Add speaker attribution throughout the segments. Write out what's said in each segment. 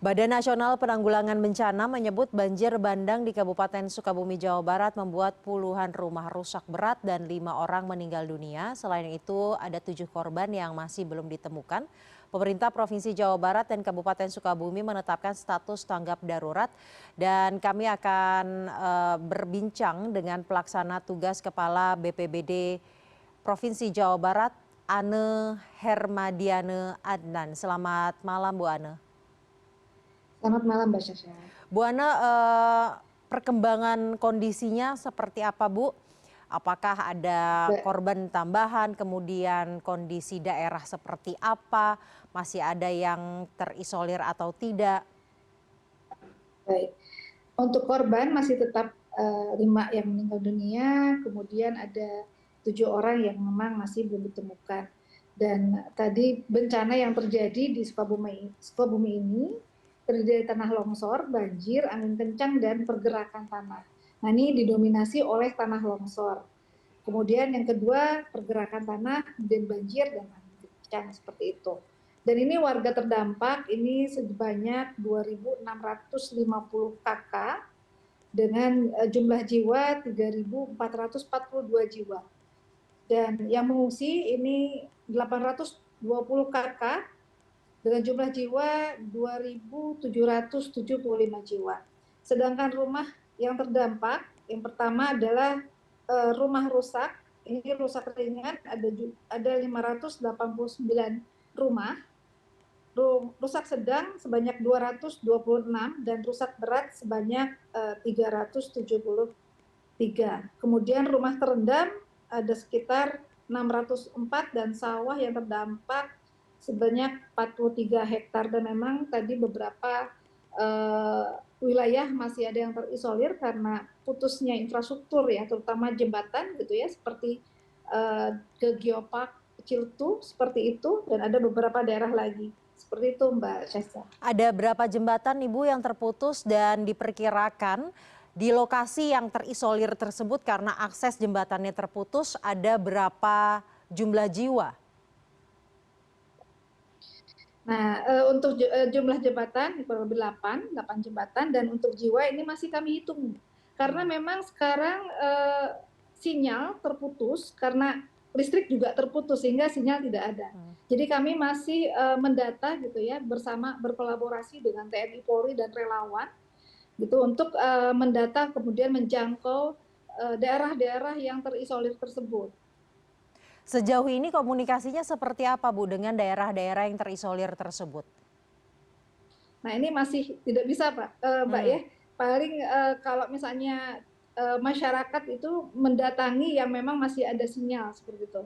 Speaker 1: Badan Nasional Penanggulangan Bencana menyebut banjir bandang di Kabupaten Sukabumi, Jawa Barat membuat puluhan rumah rusak berat dan 5 orang meninggal dunia. Selain itu, ada 7 korban yang masih belum ditemukan. Pemerintah Provinsi Jawa Barat dan Kabupaten Sukabumi menetapkan status tanggap darurat. Dan kami akan berbincang dengan pelaksana tugas Kepala BPBD Provinsi Jawa Barat, Ane Hermadiane Adnan. Selamat malam, Bu Ane.
Speaker 2: Selamat malam, Mbak Syasha.
Speaker 1: Bu Ana, perkembangan kondisinya seperti apa, Bu? Apakah ada
Speaker 2: Ba-
Speaker 1: korban tambahan, kemudian kondisi daerah seperti apa? Masih ada yang terisolir atau tidak?
Speaker 2: Baik, untuk korban masih tetap 5 yang meninggal dunia, kemudian ada 7 orang yang memang masih belum ditemukan. Dan tadi bencana yang terjadi di Sukabumi ini terdiri dari tanah longsor, banjir, angin kencang, dan pergerakan tanah. Nah, ini didominasi oleh tanah longsor. Kemudian yang kedua, pergerakan tanah, kemudian banjir dan angin kencang seperti itu. Dan ini warga terdampak ini sebanyak 2.650 KK dengan jumlah jiwa 3.442 jiwa. Dan yang mengungsi ini 820 KK dengan jumlah jiwa 2.775 jiwa. Sedangkan rumah yang terdampak, yang pertama adalah rumah rusak, ini rusak ringan ada 589 rumah, rusak sedang sebanyak 226 dan rusak berat sebanyak 373. Kemudian rumah terendam ada sekitar 604 dan sawah yang terdampak sebanyak 43 hektar. Dan memang tadi beberapa wilayah masih ada yang terisolir karena putusnya infrastruktur ya, terutama jembatan gitu ya, seperti ke Geopark Ciltu seperti itu, dan ada beberapa daerah lagi. Seperti itu, Mbak Syesa.
Speaker 1: Ada berapa jembatan, Ibu, yang terputus dan diperkirakan di lokasi yang terisolir tersebut karena akses jembatannya terputus, ada berapa jumlah jiwa?
Speaker 2: Nah, untuk jumlah jembatan kurang lebih 8 jembatan, dan untuk jiwa ini masih kami hitung. Karena memang sekarang sinyal terputus karena listrik juga terputus sehingga sinyal tidak ada. Jadi kami masih mendata gitu ya, bersama berkolaborasi dengan TNI Polri dan relawan gitu untuk mendata kemudian menjangkau daerah-daerah yang terisolir tersebut.
Speaker 1: Sejauh ini komunikasinya seperti apa, Bu, dengan daerah-daerah yang terisolir tersebut?
Speaker 2: Nah, ini masih tidak bisa, Mbak ya. Paling kalau misalnya masyarakat itu mendatangi yang memang masih ada sinyal seperti itu.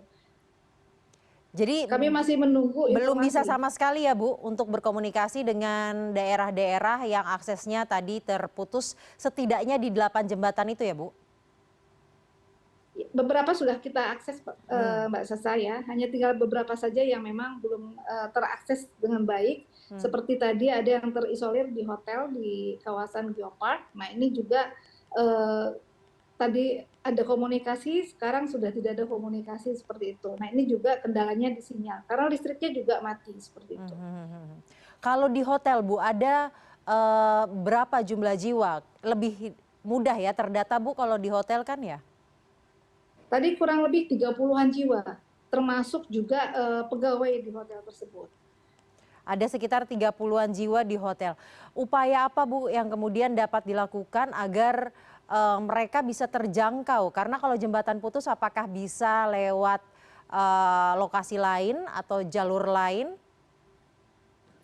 Speaker 1: Jadi
Speaker 2: Kami masih menunggu
Speaker 1: belum bisa
Speaker 2: informasi.
Speaker 1: sama sekali ya, Bu, untuk berkomunikasi dengan daerah-daerah yang aksesnya tadi terputus setidaknya di 8 jembatan itu ya, Bu?
Speaker 2: Beberapa sudah kita akses, Mbak Sasa ya. Hanya tinggal beberapa saja yang memang belum terakses dengan baik. Seperti tadi ada yang terisolir di hotel di kawasan Geopark. Nah, ini juga tadi ada komunikasi, sekarang sudah tidak ada komunikasi seperti itu. Nah, ini juga kendalanya di sinyal, karena listriknya juga mati seperti itu.
Speaker 1: Kalau di hotel, Bu, ada berapa jumlah jiwa? Lebih mudah ya terdata, Bu, kalau di hotel kan ya?
Speaker 2: Tadi kurang lebih 30-an jiwa, termasuk juga pegawai di hotel tersebut.
Speaker 1: Ada sekitar 30-an jiwa di hotel. Upaya apa, Bu, yang kemudian dapat dilakukan agar mereka bisa terjangkau? Karena kalau jembatan putus apakah bisa lewat lokasi lain atau jalur lain?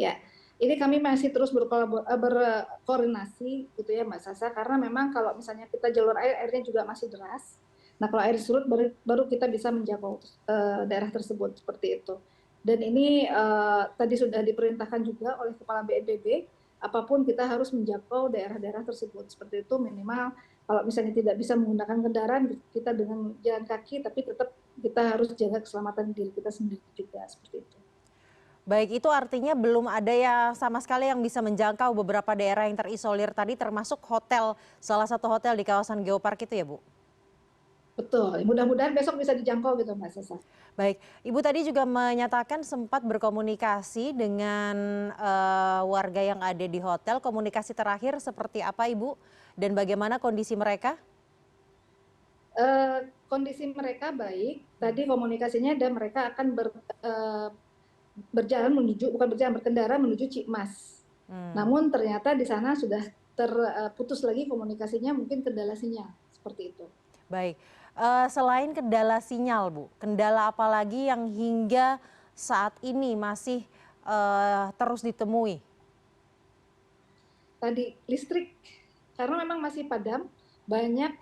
Speaker 2: Ya, ini kami masih terus berkoordinasi gitu ya, Mbak Sasa, karena memang kalau misalnya kita jalur airnya juga masih deras. Nah, kalau air surut baru kita bisa menjangkau daerah tersebut seperti itu. Dan ini tadi sudah diperintahkan juga oleh Kepala BNPB, apapun kita harus menjangkau daerah-daerah tersebut. Seperti itu, minimal kalau misalnya tidak bisa menggunakan kendaraan, kita dengan jalan kaki, tapi tetap kita harus jaga keselamatan diri kita sendiri juga, seperti itu.
Speaker 1: Baik, itu artinya belum ada ya sama sekali yang bisa menjangkau beberapa daerah yang terisolir tadi termasuk hotel, salah satu hotel di kawasan Geopark itu ya, Bu?
Speaker 2: Betul, mudah-mudahan besok bisa dijangkau gitu Mbak Sasa.
Speaker 1: Baik, Ibu tadi juga menyatakan sempat berkomunikasi dengan warga yang ada di hotel. Komunikasi terakhir seperti apa, Ibu? Dan bagaimana kondisi mereka?
Speaker 2: Kondisi mereka baik, tadi komunikasinya dan mereka akan berjalan menuju, bukan berjalan, berkendara menuju Cikmas.
Speaker 1: Hmm,
Speaker 2: Namun ternyata di sana sudah terputus lagi komunikasinya, mungkin kendala sinyal, seperti itu.
Speaker 1: baik. Selain kendala sinyal, Bu, kendala apa lagi yang hingga saat ini masih terus ditemui?
Speaker 2: Tadi listrik, karena memang masih padam, banyak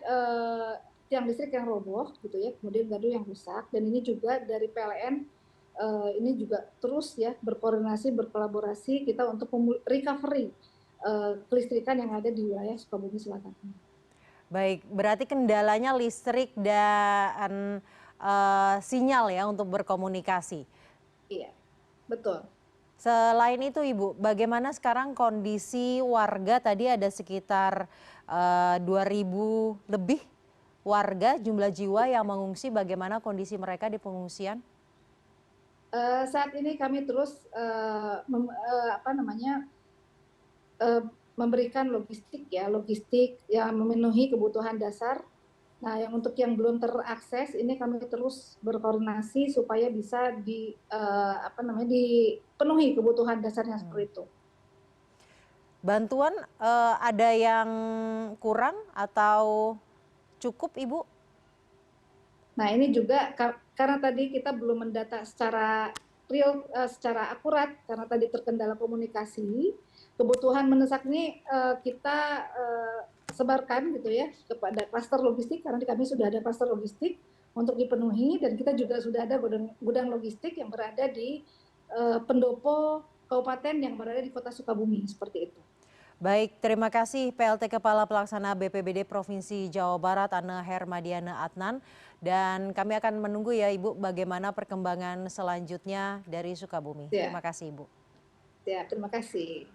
Speaker 2: tiang listrik yang roboh gitu ya, kemudian gardu yang rusak, dan ini juga dari PLN ini juga terus ya berkoordinasi, berkolaborasi kita untuk recovery kelistrikan yang ada di wilayah Sukabumi Selatan.
Speaker 1: Baik, berarti kendalanya listrik dan sinyal ya untuk berkomunikasi.
Speaker 2: Iya, betul.
Speaker 1: Selain itu Ibu, bagaimana sekarang kondisi warga? Tadi ada sekitar 2.000 lebih warga jumlah jiwa yang mengungsi, bagaimana kondisi mereka di pengungsian?
Speaker 2: Saat ini kami terus apa namanya memberikan logistik ya, logistik yang memenuhi kebutuhan dasar. Nah, yang untuk yang belum terakses ini kami terus berkoordinasi supaya bisa apa namanya dipenuhi kebutuhan dasarnya
Speaker 1: Hmm.
Speaker 2: seperti itu.
Speaker 1: Bantuan ada yang kurang atau cukup Ibu?
Speaker 2: Nah, ini juga karena tadi kita belum mendata secara real, secara akurat karena tadi terkendala komunikasi, kebutuhan mendesak ini kita sebarkan gitu ya kepada klaster logistik karena kami sudah ada klaster logistik untuk dipenuhi dan kita juga sudah ada gudang logistik yang berada di pendopo kabupaten yang berada di Kota Sukabumi seperti itu.
Speaker 1: Baik, terima kasih PLT Kepala Pelaksana BPBD Provinsi Jawa Barat, Anne Hermadiana Adnan. Dan kami akan menunggu ya Ibu bagaimana perkembangan selanjutnya dari Sukabumi.
Speaker 2: Ya,
Speaker 1: Terima kasih Ibu.
Speaker 2: ya, terima kasih.